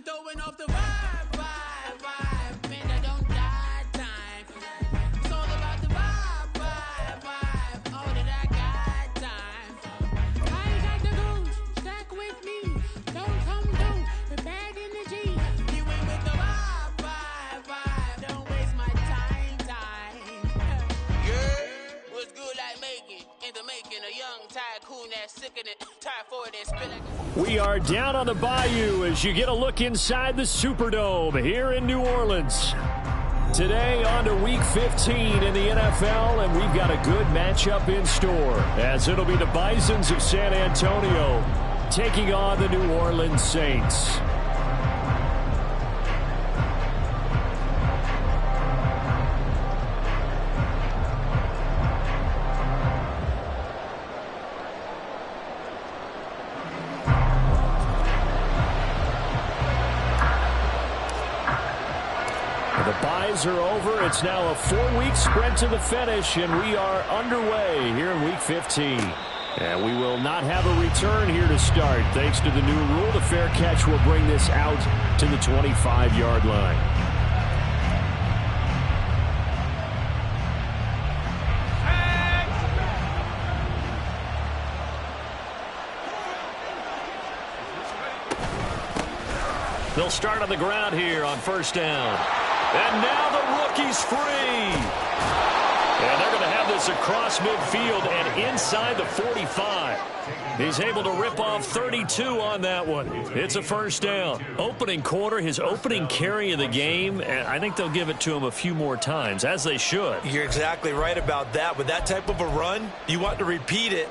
You throwing off the vibe, vibe, vibe. Man, that don't die time. It's all about the vibe, vibe, vibe. All that I got time. I ain't got the goose, stack with me. Don't come through with bad energy. You ain't with the vibe, vibe, vibe. Don't waste my time. Yeah, what's good like making? In the making, a young tycoon that's sick of it. Tired for it and spit like We are down on the bayou as you get a look inside the Superdome here in New Orleans. Today on to Week 15 in the NFL, and we've got a good matchup in store as it'll be the Bisons of San Antonio taking on the New Orleans Saints. Are over. It's now a 4-week sprint to the finish, and we are underway here in Week 15. And we will not have a return here to start. Thanks to the new rule, the fair catch will bring this out to the 25-yard line. They'll start on the ground here on first down. And now the rookie's free. And they're going to have this across midfield and inside the 45. He's able to rip off 32 on that one. It's a first down. Opening quarter, his opening carry of the game, and I think they'll give it to him a few more times, as they should. You're exactly right about that. With that type of a run, you want to repeat it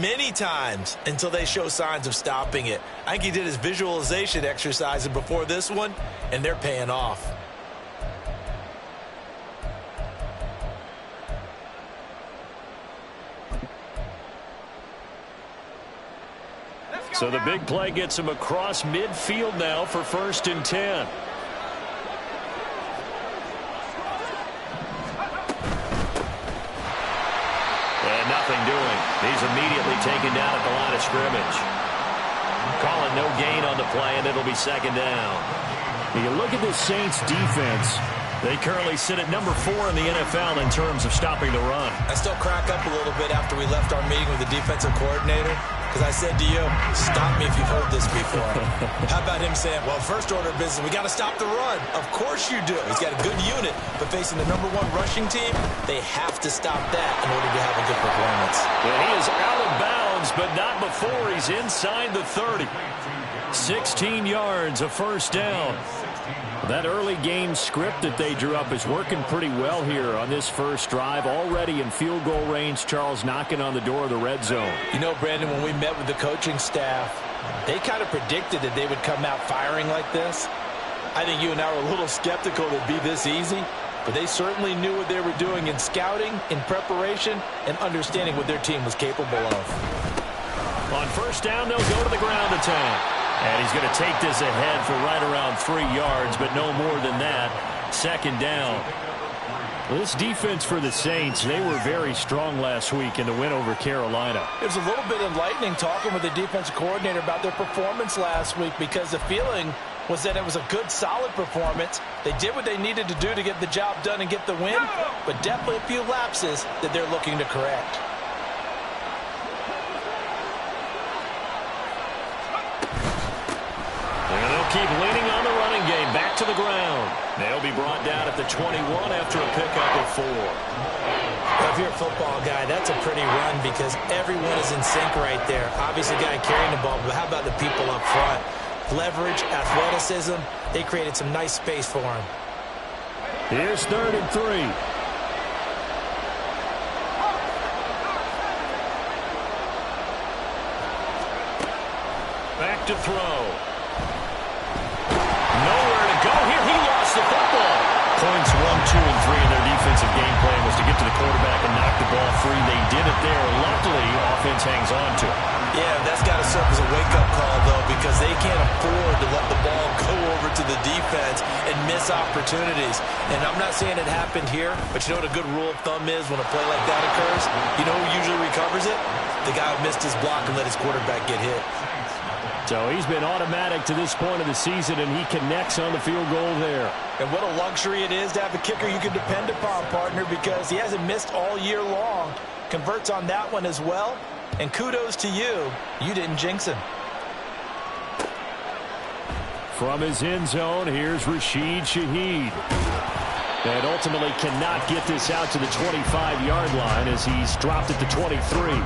many times until they show signs of stopping it. I think he did his visualization exercise before this one, and they're paying off. So the big play gets him across midfield now for first and 10. And nothing doing. He's immediately taken down at the line of scrimmage. Calling no gain on the play, and it'll be second down. You look at this Saints defense. They currently sit at number 4 in the NFL in terms of stopping the run. I still crack up a little bit after we left our meeting with the defensive coordinator, because I said to you, stop me if you've heard this before. How about him saying, well, first order of business, we got to stop the run. Of course you do. He's got a good unit, but facing the number 1 rushing team, they have to stop that in order to have a good performance. Well, he is out of bounds, but not before he's inside the 30. 16 yards, a first down. That early game script that they drew up is working pretty well here on this first drive. Already in field goal range, Charles knocking on the door of the red zone. You know, Brandon, when we met with the coaching staff, they kind of predicted that they would come out firing like this. I think you and I were a little skeptical it'd be this easy, but they certainly knew what they were doing in scouting, in preparation, and understanding what their team was capable of. On first down, they'll go to the ground attack. And he's going to take this ahead for right around 3 yards, but no more than that. Second down. Well, this defense for the Saints, they were very strong last week in the win over Carolina. It was a little bit enlightening talking with the defensive coordinator about their performance last week, because the feeling was that it was a good, solid performance. They did what they needed to do to get the job done and get the win, but definitely a few lapses that they're looking to correct. And they'll keep leaning on the running game. Back to the ground. They'll be brought down at the 21 after a pickup of 4. Well, if you're a football guy, that's a pretty run because everyone is in sync right there. Obviously, the guy carrying the ball, but how about the people up front? Leverage, athleticism, they created some nice space for him. Here's 3rd and 3. Back to throw. Nowhere to go here. He lost the football. Points 1, 2, and 3 in their defensive game plan was to get to the quarterback and knock the ball free. They did it there. Luckily, offense hangs on to it. Yeah, that's got to serve as a wake-up call, though, because they can't afford to let the ball go over to the defense and miss opportunities. And I'm not saying it happened here, but you know what a good rule of thumb is when a play like that occurs? You know who usually recovers it? The guy who missed his block and let his quarterback get hit. So he's been automatic to this point of the season, and he connects on the field goal there. And what a luxury it is to have a kicker you can depend upon, partner, because he hasn't missed all year long. Converts on that one as well. And kudos to you. You didn't jinx him. From his end zone, here's Rashid Shaheed. And ultimately cannot get this out to the 25-yard line as he's dropped at the 23.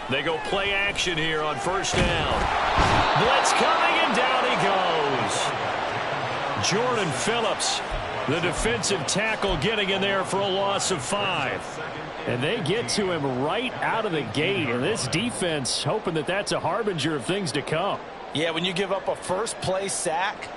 They go play action here on first down. Blitz coming, and down he goes. Jordan Phillips, the defensive tackle, getting in there for a loss of 5. And they get to him right out of the gate. And this defense hoping that that's a harbinger of things to come. Yeah, when you give up a first-play sack,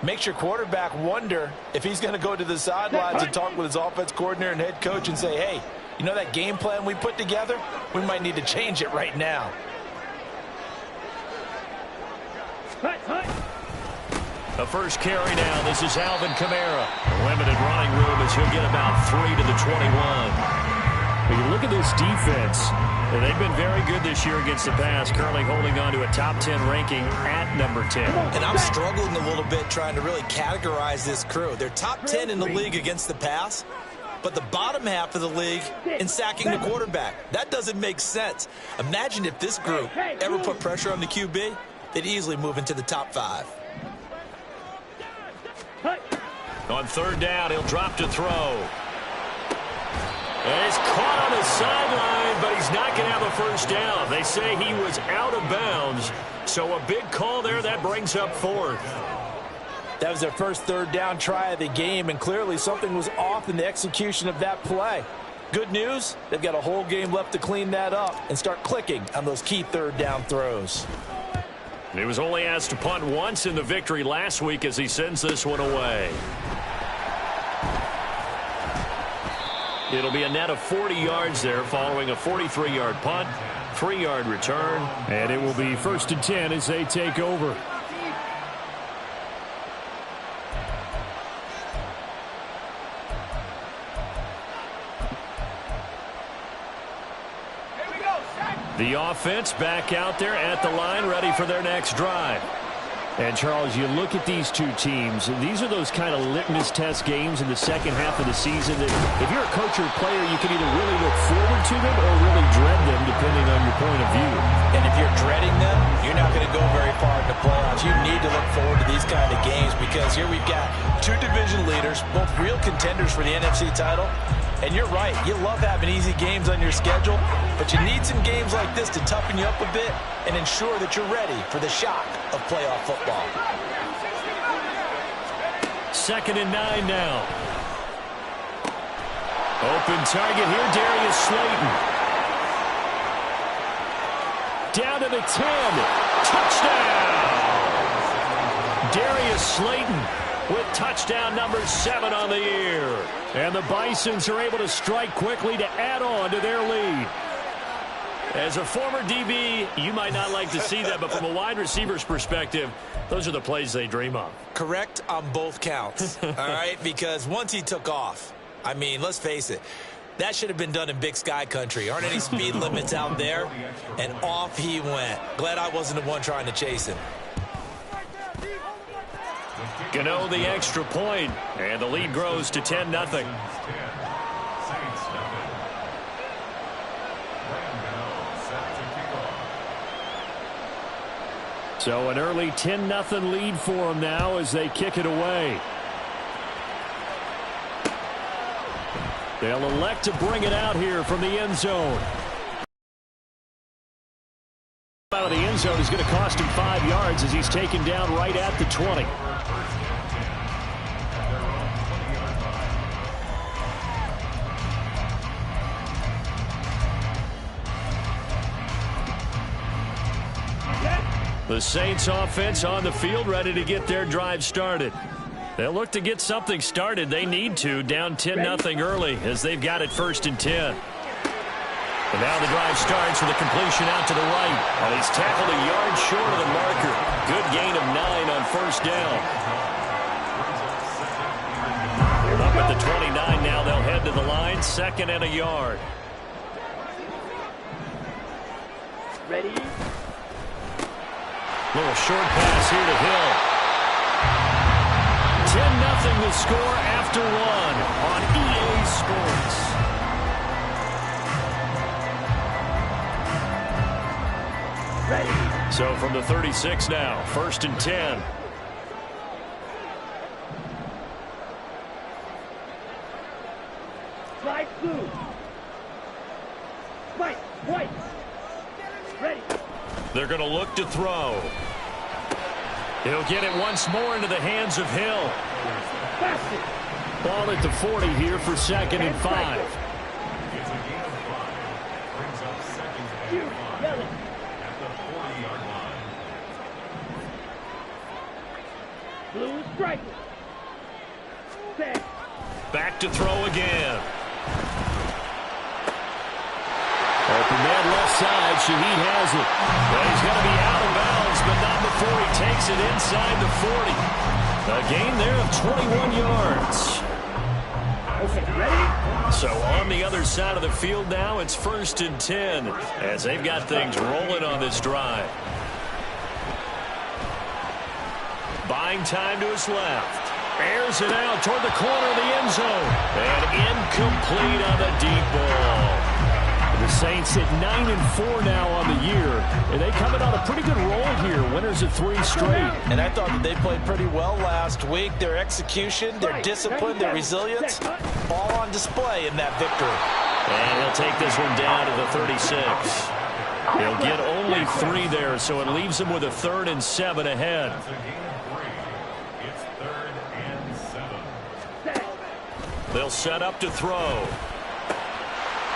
makes your quarterback wonder if he's going to go to the sidelines and talk with his offense coordinator and head coach and say, hey, you know that game plan we put together? We might need to change it right now. The first carry now. This is Alvin Kamara. Limited running room as he'll get about 3 to the 21. When you look at this defense, and they've been very good this year against the pass, currently holding on to a top 10 ranking at number 10. And I'm struggling a little bit trying to really categorize this crew. They're top 10 in the league against the pass, but the bottom half of the league in sacking the quarterback. That doesn't make sense. Imagine if this group ever put pressure on the QB, they'd easily move into the top 5. On third down, he'll drop to throw. And he's caught on the sideline, but he's not going to have a first down. They say he was out of bounds, so a big call there. That brings up 4th. That was their first third down try of the game, and clearly something was off in the execution of that play. Good news, they've got a whole game left to clean that up and start clicking on those key third down throws. He was only asked to punt once in the victory last week as he sends this one away. It'll be a net of 40 yards there following a 43-yard punt, 3-yard return, and it will be 1st and 10 as they take over. The offense back out there at the line, ready for their next drive. And, Charles, you look at these two teams, these are those kind of litmus test games in the second half of the season that if you're a coach or a player, you can either really look forward to them or really dread them, depending on your point of view. And if you're dreading them, you're not going to go very far in the playoffs. You need to look forward to these kind of games because here we've got 2 division leaders, both real contenders for the NFC title. And you're right, you love having easy games on your schedule, but you need some games like this to toughen you up a bit and ensure that you're ready for the shock of playoff football. 2nd and 9 now. Open target here, Darius Slayton. Down to the 10. Touchdown! Darius Slayton with touchdown number 7 on the year. And the Bisons are able to strike quickly to add on to their lead. As a former DB, you might not like to see that, but from a wide receiver's perspective, those are the plays they dream of. Correct on both counts, all right? Because once he took off, I mean, let's face it, that should have been done in Big Sky country. Aren't any speed limits out there? And off he went. Glad I wasn't the one trying to chase him. Gano the extra point, and the lead grows to 10-0. So an early 10-0 lead for them now as they kick it away. They'll elect to bring it out here from the end zone. Out of the end zone is going to cost him 5 yards as he's taken down right at the 20. The Saints offense on the field ready to get their drive started. They'll look to get something started. They need to, down 10-0 early as they've got it 1st and 10. And now the drive starts with a completion out to the right. And he's tackled a yard short of the marker. Good gain of 9 on 1st down. Up at the 29 now. They'll head to the line. 2nd and a yard. Ready? Little short pass here to Hill. 10-0 the score after 1 on EA Sports. Ready? So from the 36 now, 1st and 10. Slide blue. White. Ready? They're going to look to throw. He'll get it once more into the hands of Hill. Ball at the 40 here for 2nd and 5. Blue strike. Set. Back to throw again. Open man left side. Shaheed has it. Well, he's going to be out of bounds, but not before he takes it inside the 40. A gain there of 21 yards. Okay, ready? So on the other side of the field now, it's 1st and 10 as they've got things rolling on this drive. Buying time to his left. Airs it out toward the corner of the end zone. And incomplete on the deep ball. The Saints at 9-4 now on the year. And they coming on a pretty good roll here. Winners of 3 straight. And I thought that they played pretty well last week. Their execution, their discipline, their resilience, all on display in that victory. And he'll take this one down to the 36. He'll get only 3 there, so it leaves him with a 3rd and 7 ahead. They'll set up to throw.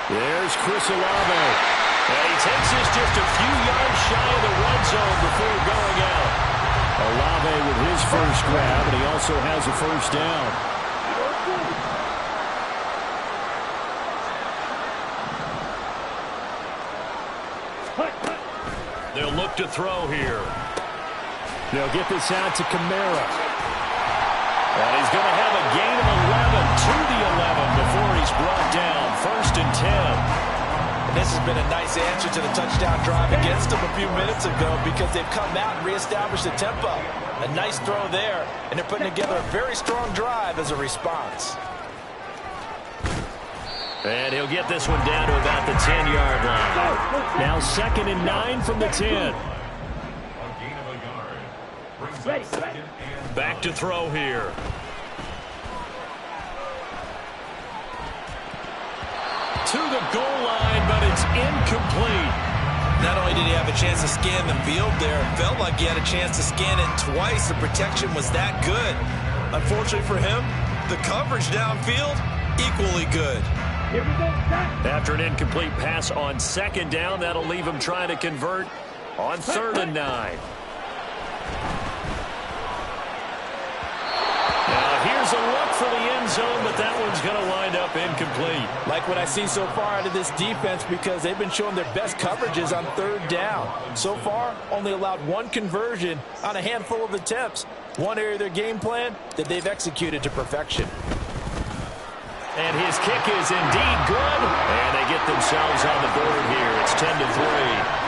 There's Chris Olave. And he takes this just a few yards shy of the red zone before going out. Olave with his first grab, and he also has a 1st down. They'll look to throw here. They'll get this out to Kamara. And he's going to have a gain of 11 to the 11 before he's brought down. 1st and 10. And this has been a nice answer to the touchdown drive against them a few minutes ago because they've come out and reestablished the tempo. A nice throw there, and they're putting together a very strong drive as a response. And he'll get this one down to about the 10-yard line. Now 2nd and 9 from the 10. Ready. Back to throw here. To the goal line, but it's incomplete. Not only did he have a chance to scan the field there, it felt like he had a chance to scan it twice. The protection was that good. Unfortunately for him, the coverage downfield, equally good. Here we go. After an incomplete pass on 2nd down, that'll leave him trying to convert on 3rd and 9. Here's a look for the end zone, but that one's going to wind up incomplete. Like what I see so far out of this defense because they've been showing their best coverages on 3rd down. So far, only allowed 1 conversion on a handful of attempts. One area of their game plan that they've executed to perfection. And his kick is indeed good. And they get themselves on the board here. It's 10-3.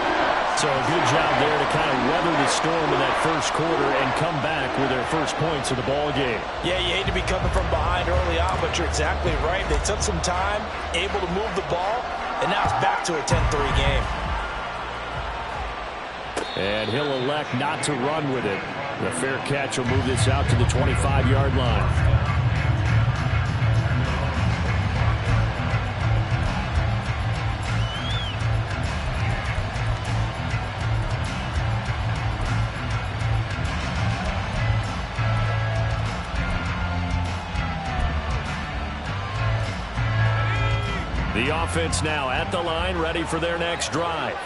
So a good job there to kind of weather the storm in that first quarter and come back with their first points of the ball game. Yeah, you hate to be coming from behind early on, but you're exactly right. They took some time, able to move the ball, and now it's back to a 10-3 game. And he'll elect not to run with it. The fair catch will move this out to the 25-yard line. The offense now at the line, ready for their next drive.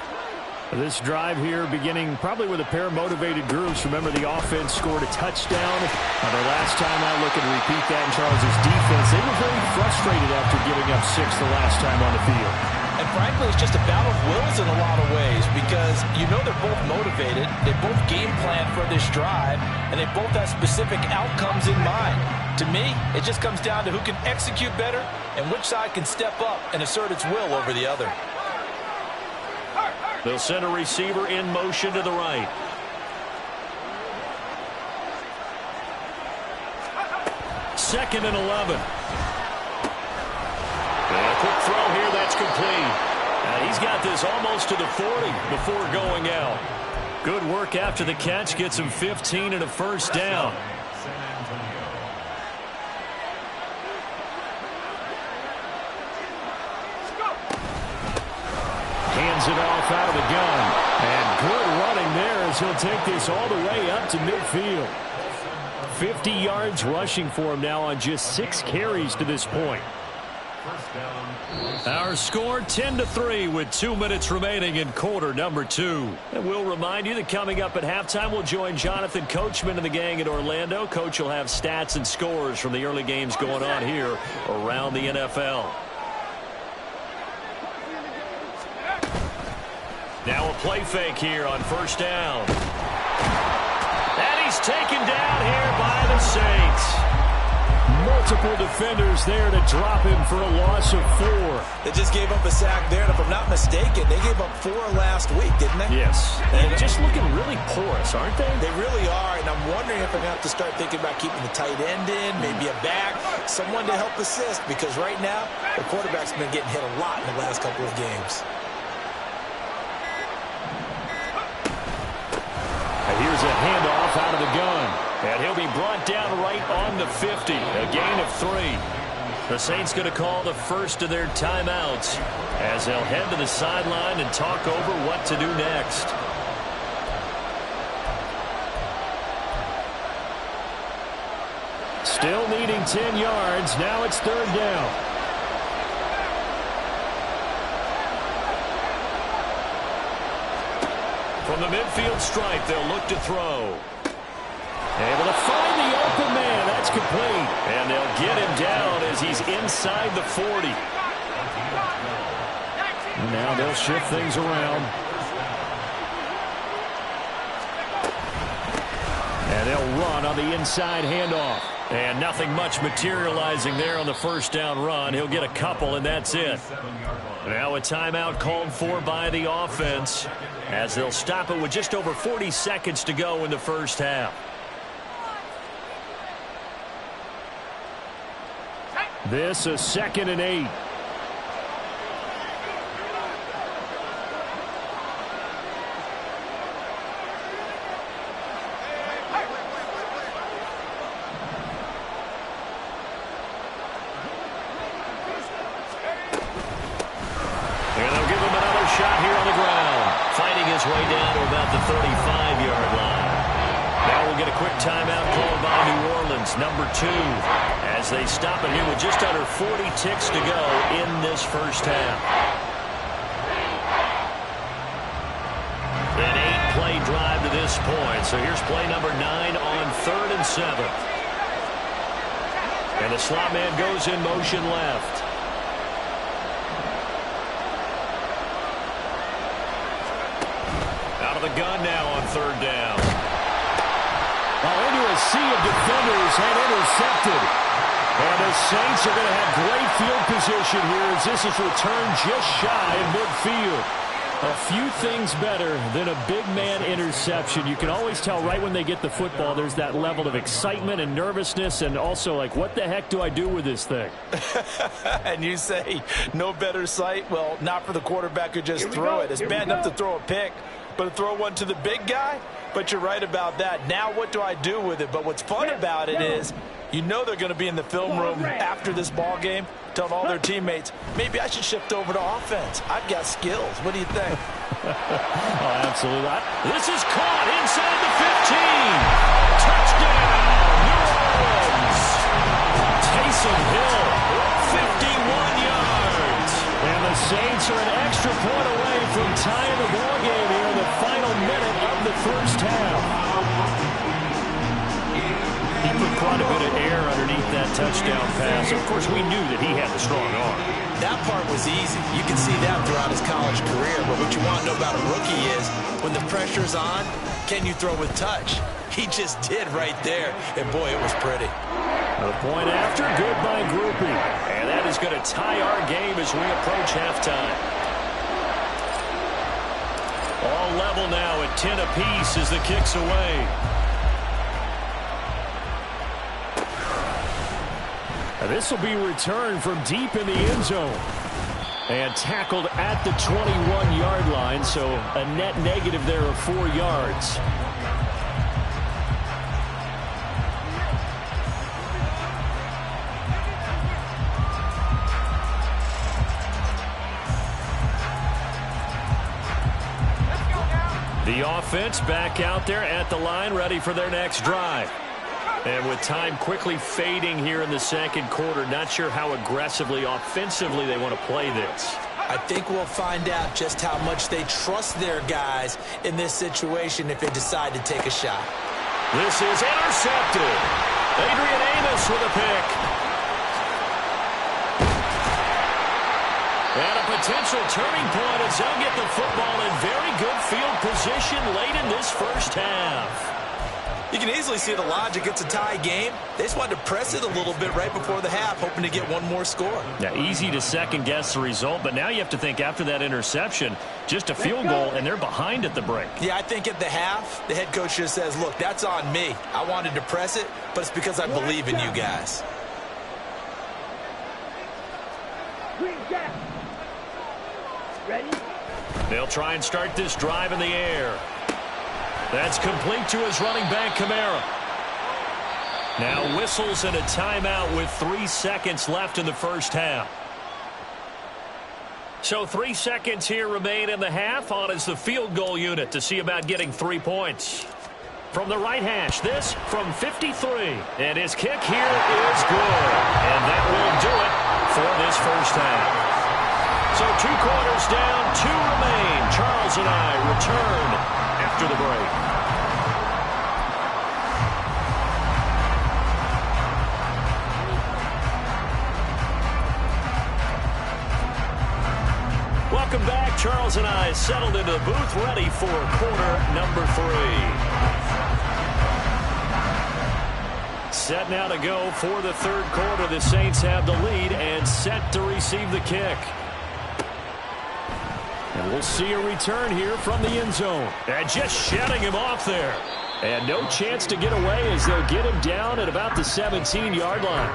This drive here beginning probably with a pair of motivated groups. Remember, the offense scored a touchdown. The last time I look and repeat that in Charles' defense, they were very frustrated after giving up 6 the last time on the field. And frankly, it's just a battle of wills in a lot of ways because you know they're both motivated. They both game plan for this drive, and they both have specific outcomes in mind. To me, it just comes down to who can execute better and which side can step up and assert its will over the other. They'll send a receiver in motion to the right. Second and 11. And a quick throw here, that's complete. He's got this almost to the 40 before going out. Good work after the catch, gets him 15 and a first down. Hands it off out of the gun. And good running there as he'll take this all the way up to midfield. 50 yards rushing for him now on just 6 carries to this point. Our score 10-3 with 2 minutes remaining in quarter number 2. And we'll remind you that coming up at halftime, we'll join Jonathan Coachman and the gang in Orlando. Coach will have stats and scores from the early games going on here around the NFL. Now a play fake here on first down. And he's taken down here by the Saints. Multiple defenders there to drop him for a loss of 4. They just gave up a sack there, and if I'm not mistaken, they gave up 4 last week, didn't they? Yes. And just looking really porous, aren't they? They really are, and I'm wondering if I'm going to have to start thinking about keeping the tight end in, maybe a back, someone to help assist, because right now, the quarterback's been getting hit a lot in the last couple of games. Here's a handoff out of the gun. And he'll be brought down right on the 50. A gain of 3. The Saints going to call the first of their timeouts as they'll head to the sideline and talk over what to do next. Still needing 10 yards. Now it's 3rd down. From the midfield stripe, they'll look to throw. Able to find the open man. That's complete. And they'll get him down as he's inside the 40. And now they'll shift things around. And they'll run on the inside handoff. And nothing much materializing there on the first down run. He'll get a couple, and that's it. Now a timeout called for by the offense as they'll stop it with just over 40 seconds to go in the first half. This is 2nd and 8. Shot here on the ground, fighting his way down to about the 35-yard line. Now we'll get a quick timeout called by New Orleans, number 2, as they stop it here with just under 40 ticks to go in this first half. An 8-play drive to this point, so here's play number 9 on 3rd and 7. And the slot man goes in motion left. Out of the gun now on 3rd down. Into a sea of defenders and intercepted. And the Saints are going to have great field position here as this is returned just shy of midfield. A few things better than a big man interception. You can always tell right when they get the football, there's that level of excitement and nervousness and also like, what the heck do I do with this thing? And you say no better sight? Well, not for the quarterback who just throw it. It's bad enough to throw a pick, but to throw one to the big guy? But you're right about that. Now what do I do with it? But what's fun about it is you know they're going to be in the film room after this ball game telling all their teammates, maybe I should shift over to offense. I've got skills. What do you think? Oh, absolutely. This is caught inside the 15. Touchdown, New Orleans. Taysom Hill, 51 yards. And the Saints are an extra point away from tying the ball game here first half. He put quite a bit of air underneath that touchdown pass. Of course, we knew that he had the strong arm. That part was easy. You can see that throughout his college career. But what you want to know about a rookie is when the pressure's on, can you throw with touch? He just did right there. And, boy, it was pretty. The point after, good by Groupie. And that is going to tie our game as we approach halftime. All level now at 10 apiece as the kick's away. This will be returned from deep in the end zone. And tackled at the 21-yard line, so a net negative there of 4 yards. The offense back out there at the line, ready for their next drive. And with time quickly fading here in the second quarter, not sure how aggressively, offensively they want to play this. I think we'll find out just how much they trust their guys in this situation if they decide to take a shot. This is intercepted. Adrian Amos with a pick. And a potential turning point as they'll get the football in very good field position late in this first half. You can easily see the logic. It's a tie game. They just wanted to press it a little bit right before the half, hoping to get one more score. Yeah, easy to second-guess the result, but now you have to think after that interception, just a field goal, and they're behind at the break. Yeah, I think at the half, the head coach just says, look, that's on me. I wanted to press it, but it's because I believe in you guys. Green gap. Ready? They'll try and start this drive in the air. That's complete to his running back, Kamara. Now whistles and a timeout with 3 seconds left in the first half. So 3 seconds here remain in the half. On is the field goal unit to see about getting 3 points. From the right hash, this from 53. And his kick here is good. And that will do it for this first half. So 2 quarters down, 2 remain. Charles and I return after the break. Welcome back. Charles and I settled into the booth, ready for quarter number 3. Set now to go for the third quarter. The Saints have the lead and set to receive the kick. And we'll see a return here from the end zone. And just shutting him off there. And no chance to get away as they'll get him down at about the 17-yard line.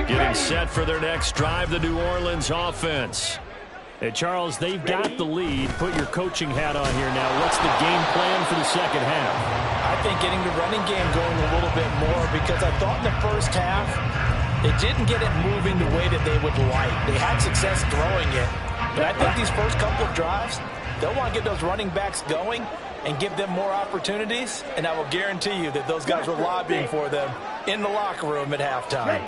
Getting set for their next drive, the New Orleans offense. Hey, Charles, they've got the lead. Put your coaching hat on here now. What's the game plan for the second half? I think getting the running game going a little bit more, because I thought in the first half they didn't get it moving the way that they would like. They had success throwing it. But I think these first couple of drives, they'll want to get those running backs going and give them more opportunities. And I will guarantee you that those guys were lobbying for them in the locker room at halftime.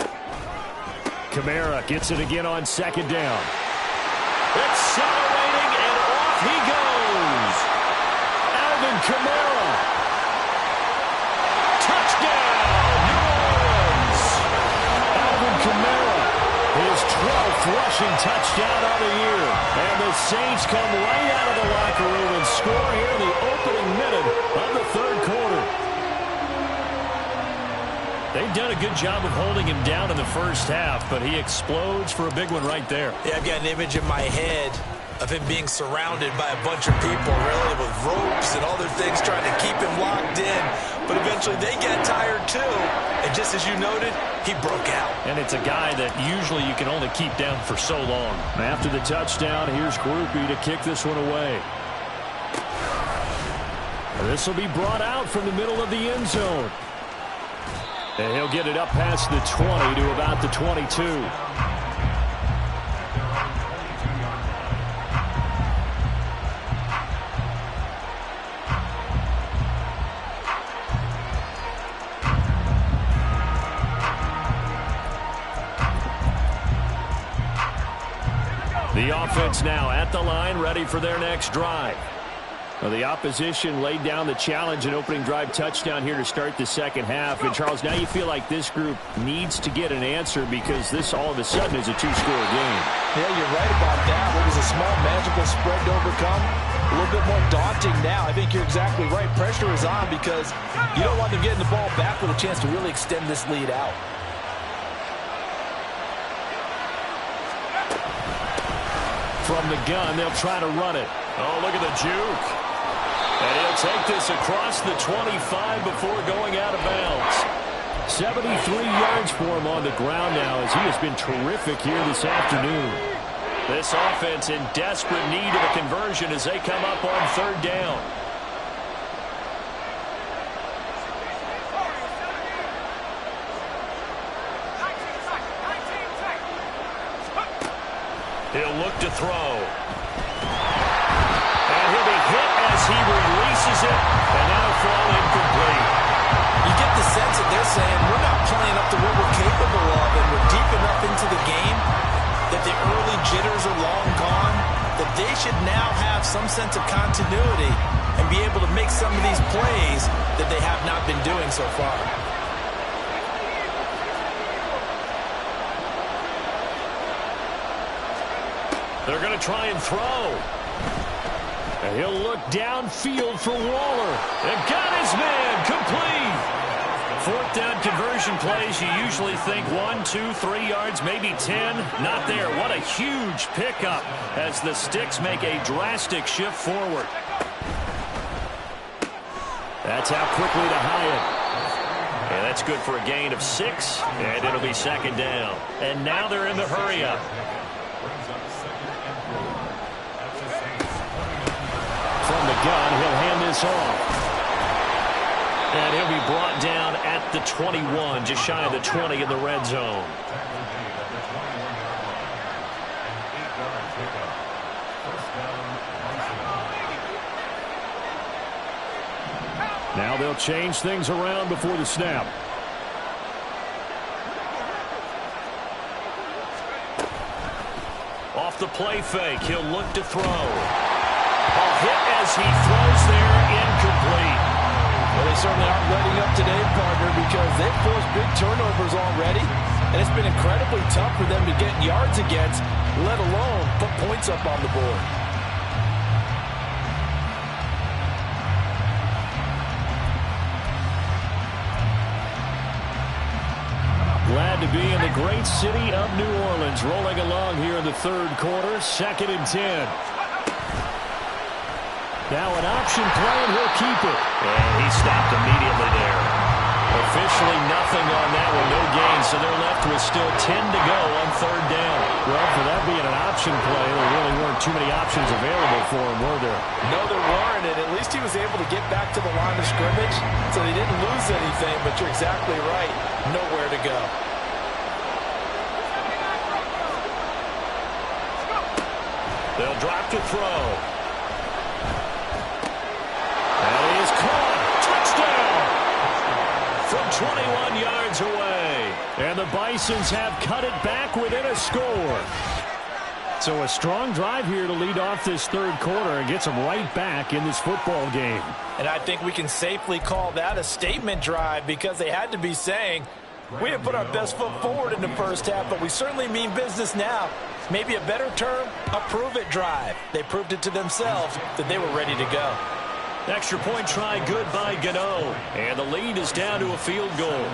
Kamara gets it again on second down. Accelerating, and off he goes. Alvin Kamara. Touchdown, New Orleans. Alvin Kamara, his 12th rushing touchdown of the year. And the Saints come right out of the locker room and score here in the opening minute of the third quarter. They've done a good job of holding him down in the first half, but he explodes for a big one right there. Yeah, I've got an image in my head of him being surrounded by a bunch of people, really, with ropes and other things trying to keep him locked in. But eventually they get tired too. And just as you noted, he broke out. And it's a guy that usually you can only keep down for so long. After the touchdown, here's Groupie to kick this one away. This will be brought out from the middle of the end zone. And he'll get it up past the 20 to about the 22. The offense now at the line, ready for their next drive. Well, the opposition laid down the challenge and opening drive touchdown here to start the second half. And, Charles, now you feel like this group needs to get an answer because this all of a sudden is a two-score game. Yeah, you're right about that. What was a small magical spread to overcome? A little bit more daunting now. I think you're exactly right. Pressure is on because you don't want them getting the ball back with a chance to really extend this lead out. From the gun, they'll try to run it. Oh, look at the juke. And he'll take this across the 25 before going out of bounds. 73 yards for him on the ground now as he has been terrific here this afternoon. This offense in desperate need of a conversion as they come up on third down. He'll look to throw. And he'll be hit as he releases it. And that'll fall incomplete. You get the sense that they're saying we're not playing up to what we're capable of, and we're deep enough into the game that the early jitters are long gone, that they should now have some sense of continuity and be able to make some of these plays that they have not been doing so far. They're going to try and throw. And he'll look downfield for Waller. And got his man complete. Fourth down conversion plays, you usually think 1, 2, 3 yards, maybe 10. Not there. What a huge pickup as the Sticks make a drastic shift forward. That's out quickly to Hyatt. And that's good for a gain of 6. And it'll be second down. And now they're in the hurry-up. From the gun, he'll hand this off. And he'll be brought down at the 21, just shy of the 20 in the red zone. Now they'll change things around before the snap. Off the play fake, he'll look to throw. A hit as he throws there, incomplete. Well, they certainly aren't letting up today, partner, because they've forced big turnovers already, and it's been incredibly tough for them to get yards against, let alone put points up on the board. Glad to be in the great city of New Orleans, rolling along here in the third quarter, 2nd and 10. Now an option play, and he'll keep it. And he stopped immediately there. Officially nothing on that one, no gain, so they're left with still 10 to go on third down. Well, for that being an option play, there really weren't too many options available for him, were there? No, there weren't, and at least he was able to get back to the line of scrimmage, so they didn't lose anything, but you're exactly right. Nowhere to go. They'll drop to throw. And he is caught. Touchdown! From 21 yards away. And the Bisons have cut it back within a score. So a strong drive here to lead off this third quarter and gets them right back in this football game. And I think we can safely call that a statement drive because they had to be saying, we have put our best foot forward in the first half, but we certainly mean business now. Maybe a better term, a prove-it drive. They proved it to themselves that they were ready to go. Extra point try good by Gano. And the lead is down to a field goal.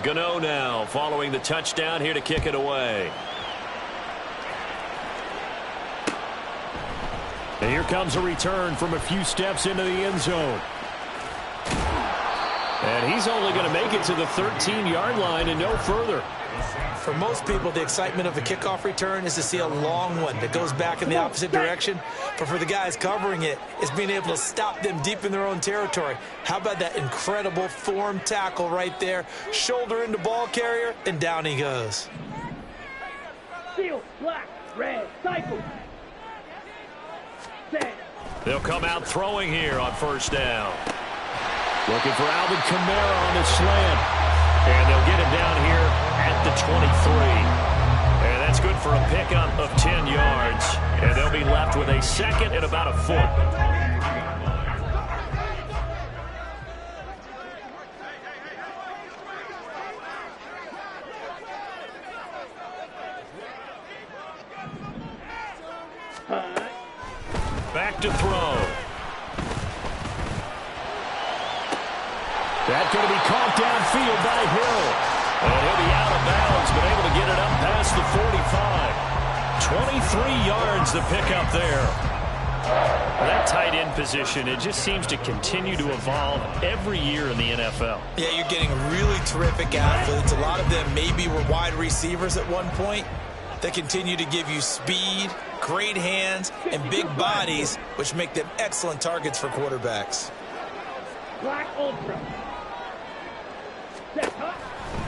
Gano now following the touchdown here to kick it away. And here comes a return from a few steps into the end zone. And he's only going to make it to the 13-yard line and no further. For most people, the excitement of a kickoff return is to see a long one that goes back in the opposite direction. But for the guys covering it, it's being able to stop them deep in their own territory. How about that incredible form tackle right there? Shoulder into ball carrier, and down he goes. Seal, black, red, cycle. Set. They'll come out throwing here on first down. Looking for Alvin Kamara on the slant. And they'll get him down here at the 23. And that's good for a pickup of 10 yards. And they'll be left with a second and about a foot. Back to throw. That's going to be caught downfield by Hill. And he'll be out of bounds, but able to get it up past the 45. 23 yards the pickup there. That tight end position, it just seems to continue to evolve every year in the NFL. Yeah, you're getting really terrific athletes. A lot of them maybe were wide receivers at one point. They continue to give you speed, great hands, and big bodies, which make them excellent targets for quarterbacks. Black Ultra. Set up.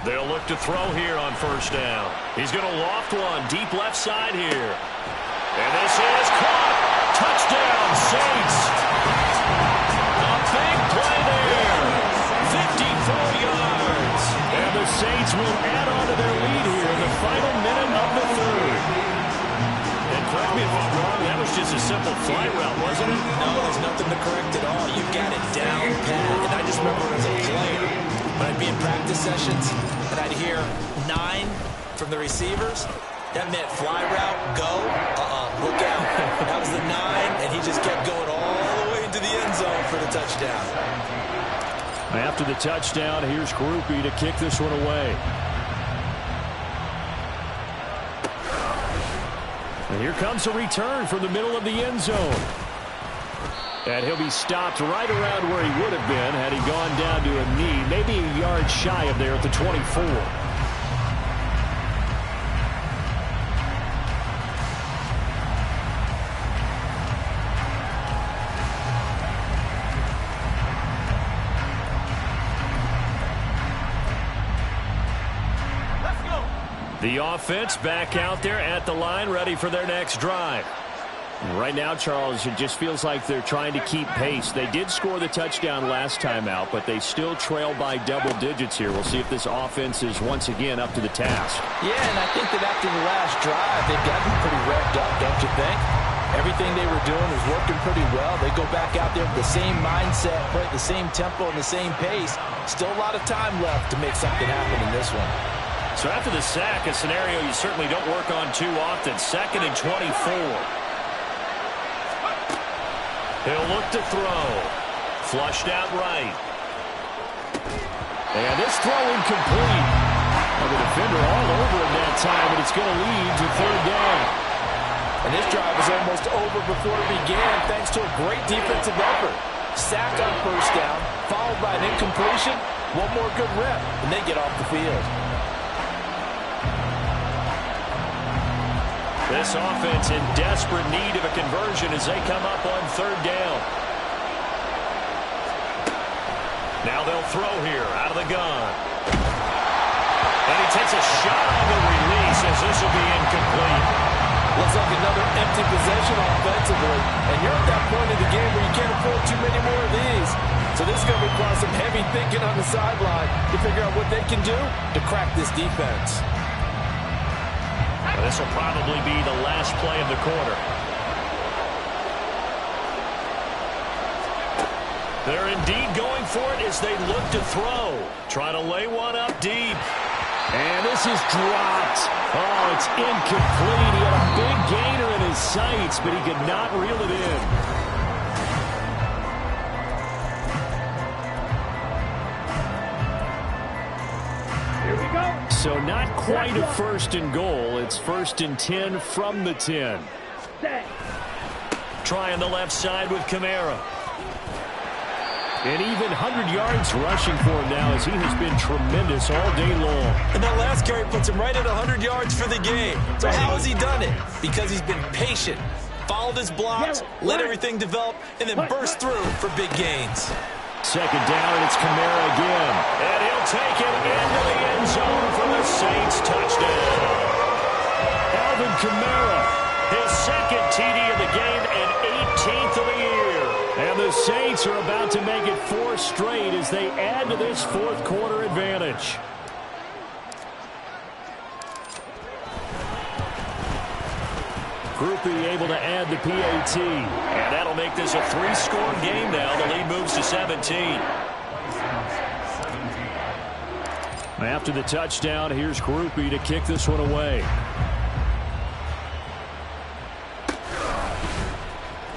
They'll look to throw here on first down. He's going to loft one deep left side here. And this is caught. Touchdown, Saints. A big play there. 54 yards. And the Saints will add on to their lead here in the final minute of the third. And correct me if I'm wrong, that was just a simple fly route, wasn't it? No, there's nothing to correct at all. You've got it down pat. And I just remember as a player, when I'd be in practice sessions and I'd hear 9 from the receivers, that meant fly route, go, look out. That was the 9, and he just kept going all the way into the end zone for the touchdown. After the touchdown, here's Groupie to kick this one away. And here comes a return from the middle of the end zone. And he'll be stopped right around where he would have been had he gone down to a knee, maybe a yard shy of there at the 24. The offense back out there at the line, ready for their next drive. Right now, Charles, it just feels like they're trying to keep pace. They did score the touchdown last time out, but they still trail by double digits here. We'll see if this offense is once again up to the task. Yeah, and I think that after the last drive, they've gotten pretty revved up, don't you think? Everything they were doing was working pretty well. They go back out there with the same mindset, play at the same tempo and the same pace. Still a lot of time left to make something happen in this one. So after the sack, a scenario you certainly don't work on too often. 2nd and 24. He'll look to throw. Flushed out right. And this throw incomplete. Well, the defender all over him that time, but it's going to lead to 3rd down. And this drive was almost over before it began thanks to a great defensive effort. Sack on first down, followed by an incompletion. One more good rep, and they get off the field. This offense in desperate need of a conversion as they come up on 3rd down. Now they'll throw here out of the gun. And he takes a shot on the release as this will be incomplete. Looks like another empty possession offensively. And you're at that point in the game where you can't afford too many more of these. So this is going to require some heavy thinking on the sideline to figure out what they can do to crack this defense. This will probably be the last play of the quarter. They're indeed going for it as they look to throw. Trying to lay one up deep. And this is dropped. Oh, it's incomplete. He had a big gainer in his sights, but he could not reel it in. Here we go. So not quite a 1st and goal. It's 1st and 10 from the 10. Set. Trying the left side with Kamara. And even 100 yards rushing for him now as he has been tremendous all day long. And that last carry puts him right at 100 yards for the game. So how has he done it? Because he's been patient, followed his blocks, let everything develop, and then burst through for big gains. 2nd down, and it's Kamara again. And he'll take it into the end zone for the Saints touchdown. Alvin Kamara, his 2nd TD of the game and 18th of the year. And the Saints are about to make it 4 straight as they add to this fourth quarter advantage. Groupie able to add the PAT. And that'll make this a 3-score game now. The lead moves to 17. After the touchdown, here's Groupie to kick this one away.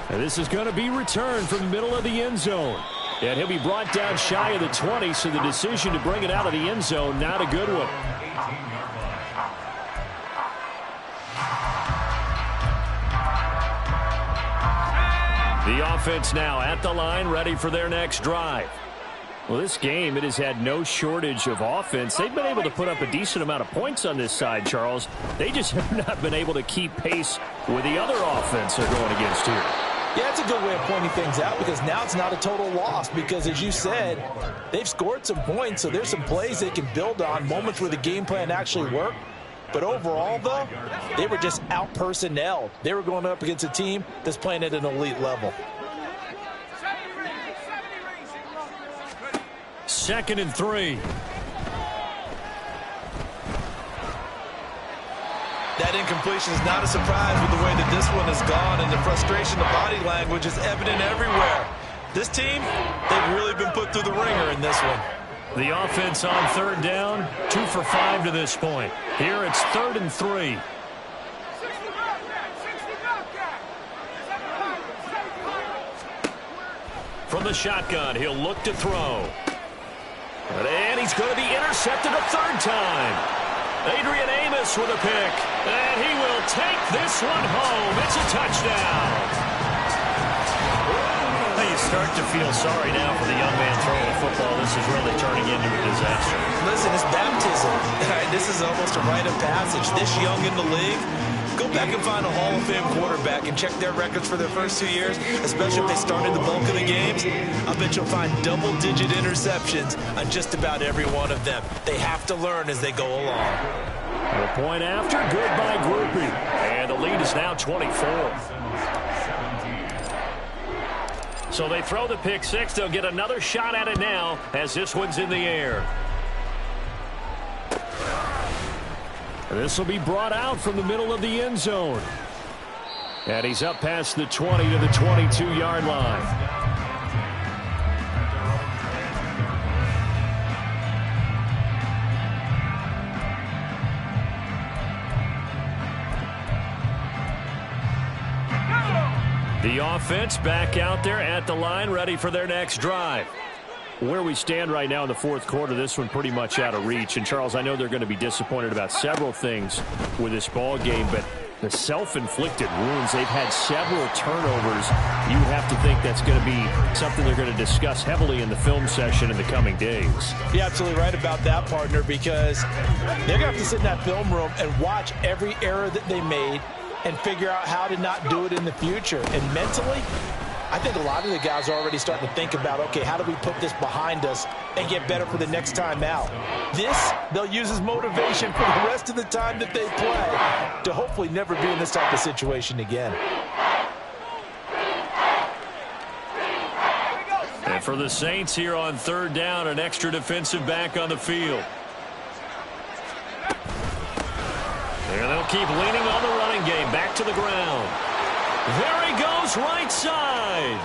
And this is going to be returned from the middle of the end zone. And he'll be brought down shy of the 20, so the decision to bring it out of the end zone, not a good one. The offense now at the line, ready for their next drive. Well, this game, it has had no shortage of offense. They've been able to put up a decent amount of points on this side, Charles. They just have not been able to keep pace with the other offense they're going against here. Yeah, it's a good way of pointing things out because now it's not a total loss because, as you said, they've scored some points, so there's some plays they can build on, moments where the game plan actually worked. But overall, though, they were just out-personnelled. They were going up against a team that's playing at an elite level. 2nd and 3. That incompletion is not a surprise with the way that this one has gone, and the frustration, the body language is evident everywhere. This team, they've really been put through the ringer in this one. The offense on 3rd down, 2 for 5 to this point. Here it's 3rd and 3. From the shotgun, he'll look to throw. And he's going to be intercepted a 3rd time. Adrian Amos with a pick. And he will take this one home. It's a touchdown. You start to feel sorry now for the young man throwing the football. This is really turning into a disaster. Listen, it's baptism. This is almost a rite of passage. This young in the league, go back and find a Hall of Fame quarterback and check their records for their first 2 years, especially if they started the bulk of the games. I bet you'll find double-digit interceptions on just about every one of them. They have to learn as they go along. The point after, good by Groupie. And the lead is now 24. So they throw the pick 6. They'll get another shot at it now as this one's in the air. This will be brought out from the middle of the end zone. And he's up past the 20 to the 22-yard line. The offense back out there at the line, ready for their next drive. Where we stand right now in the fourth quarter, this one pretty much out of reach. And, Charles, I know they're going to be disappointed about several things with this ball game, but the self-inflicted wounds, they've had several turnovers. You have to think that's going to be something they're going to discuss heavily in the film session in the coming days. You're absolutely right about that, partner, because they're going to have to sit in that film room and watch every error that they made and figure out how to not do it in the future. And mentally, I think a lot of the guys are already starting to think about, okay, how do we put this behind us and get better for the next time out? This, they'll use as motivation for the rest of the time that they play to hopefully never be in this type of situation again. And for the Saints here on 3rd down, an extra defensive back on the field. And they'll keep leaning on the running game. Back to the ground. There he goes, right side.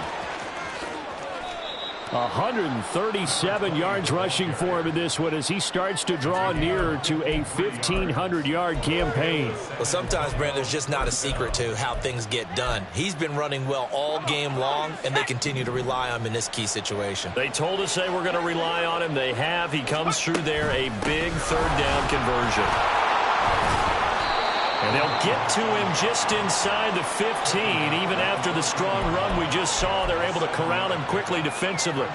137 yards rushing for him in this one as he starts to draw nearer to a 1,500-yard campaign. Well, sometimes, Brand, there's just not a secret to how things get done. He's been running well all game long, and they continue to rely on him in this key situation. They told us they were going to rely on him. They have. He comes through there, a big 3rd down conversion. And they'll get to him just inside the 15. Even after the strong run we just saw, they're able to corral him quickly defensively.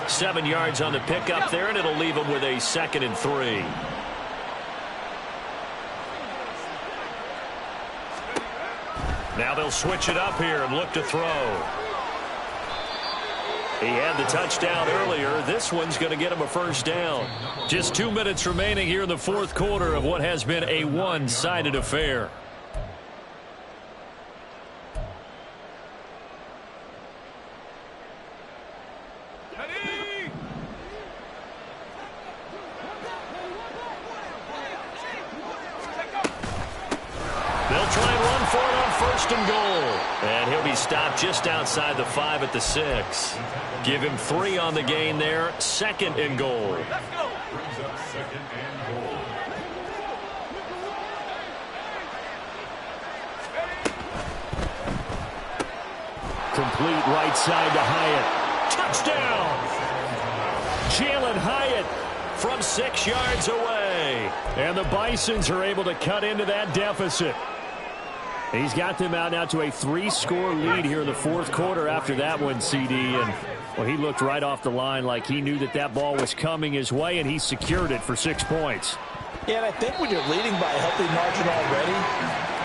7 yards on the pickup there, and it'll leave him with a 2nd and 3. Now they'll switch it up here and look to throw. He had the touchdown earlier. This one's going to get him a 1st down. Just 2 minutes remaining here in the fourth quarter of what has been a one-sided affair. They'll try and run for it on 1st and goal. And he'll be stopped just outside the 5 at the 6. Give him 3 on the gain there. 2nd and goal. Complete right side to Hyatt. Touchdown! Jalen Hyatt from 6 yards away. And the Bisons are able to cut into that deficit. He's got them out now to a 3-score lead here in the 4th quarter after that one, CD. And, well, he looked right off the line like he knew that that ball was coming his way, and he secured it for 6 points. Yeah, and I think when you're leading by a healthy margin already,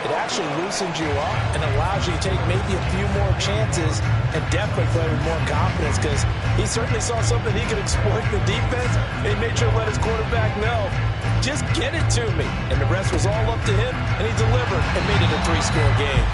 it actually loosens you up and allows you to take maybe a few more chances and definitely play with more confidence, because he certainly saw something he could exploit in the defense, and he made sure to let his quarterback know, just get it to me. And the rest was all up to him, and he delivered and made it a 3-score game.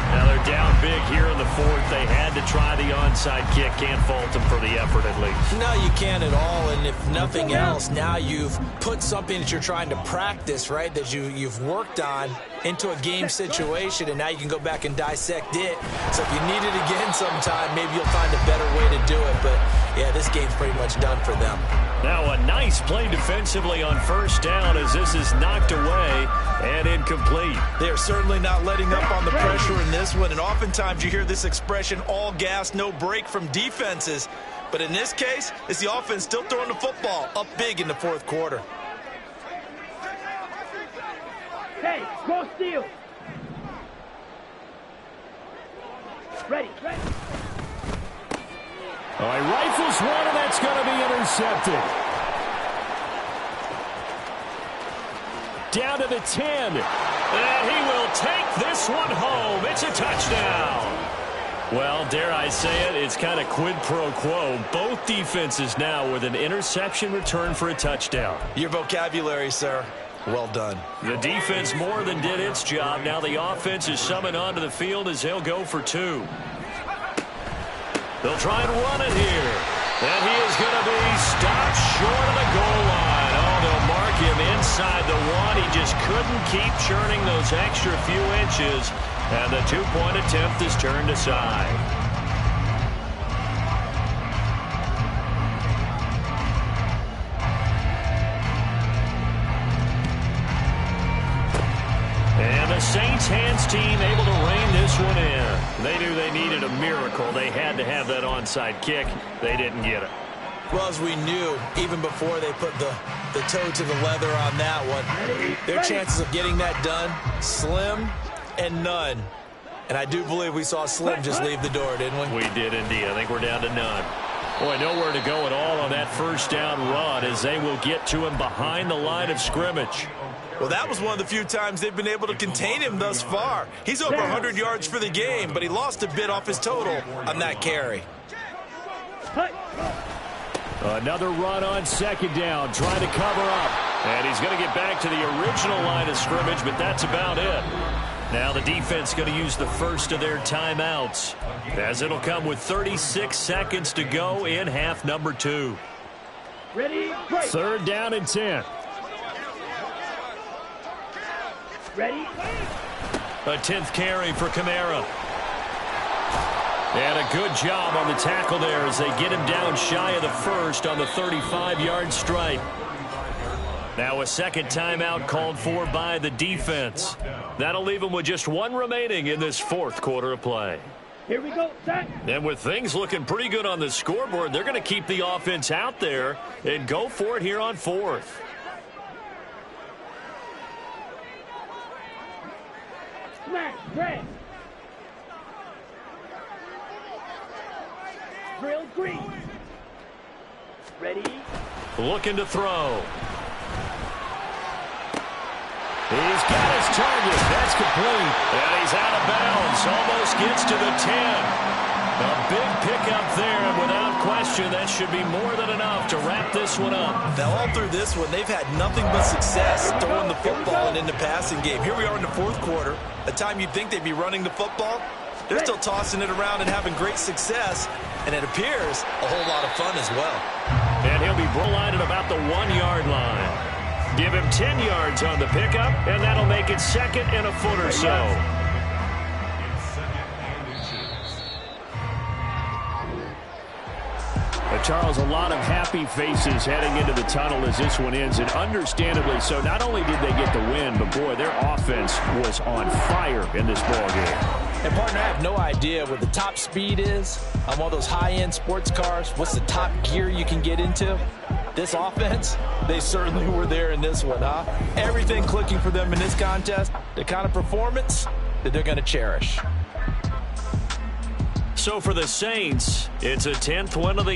Now they're down big here in the 4th. They had to try the onside kick. Can't fault them for the effort at least. No, you can't at all. And if nothing else, now you've put something that you're trying to practice, right, that you've worked on into a game situation, and now you can go back and dissect it. So if you need it again sometime, maybe you'll find a better way to do it. But, yeah, this game's pretty much done for them. Now a nice play defensively on 1st down as this is knocked away and incomplete. They're certainly not letting up on the pressure in this one, and oftentimes you hear this expression, all gas, no break from defenses. But in this case, it's the offense still throwing the football up big in the 4th quarter. Hey, go steal. Ready. All right, rifles one, and that's going to be intercepted. Down to the 10. And he will take this one home. It's a touchdown. Well, dare I say it, it's kind of quid pro quo. Both defenses now with an interception return for a touchdown. Your vocabulary, sir. Well done. The defense more than did its job. Now the offense is summoned onto the field as they'll go for 2. They'll try and run it here. And he is going to be stopped short of the goal line. Oh, they'll mark him inside the 1. He just couldn't keep churning those extra few inches. And the 2-point attempt is turned aside. And the Saints hands team able to rein this one in. They knew they needed a miracle. They had to have that onside kick. They didn't get it. Well, as we knew, even before they put the toe to the leather on that one, their chances of getting that done, slim and none. And I do believe we saw Slim just leave the door, didn't we? We did indeed. I think we're down to none. Boy, nowhere to go at all on that 1st down run as they will get to him behind the line of scrimmage. Well, that was one of the few times they've been able to contain him thus far. He's over 100 yards for the game, but he lost a bit off his total on that carry. Another run on 2nd down, trying to cover up. And he's going to get back to the original line of scrimmage, but that's about it. Now the defense going to use the first of their timeouts, as it'll come with 36 seconds to go in half number 2. Ready, break. 3rd down and 10. Ready. A 10th carry for Kamara. And a good job on the tackle there as they get him down shy of the 1st on the 35-yard stripe. Now a 2nd timeout called for by the defense. That'll leave them with just 1 remaining in this 4th quarter of play. Here we go, set. And with things looking pretty good on the scoreboard, they're going to keep the offense out there and go for it here on 4th. Smash, press. Drill green. Ready. Looking to throw. He's got his target. That's complete. And he's out of bounds. Almost gets to the 10. A big pickup there, and without question, that should be more than enough to wrap this one up. Now, all through this one, they've had nothing but success throwing the football and in the passing game. Here we are in the 4th quarter. A time you'd think they'd be running the football. They're still tossing it around and having great success, and it appears a whole lot of fun as well. And he'll be line at about the 1-yard line. Give him 10 yards on the pickup, and that'll make it 2nd and a foot or so. Charles, a lot of happy faces heading into the tunnel as this one ends, and understandably so. Not only did they get the win, but, boy, their offense was on fire in this ballgame. And, partner, I have no idea what the top speed is on one of those high-end sports cars. What's the top gear you can get into? This offense, they certainly were there in this one, huh? Everything clicking for them in this contest, the kind of performance that they're going to cherish. So for the Saints, it's a 10th win of the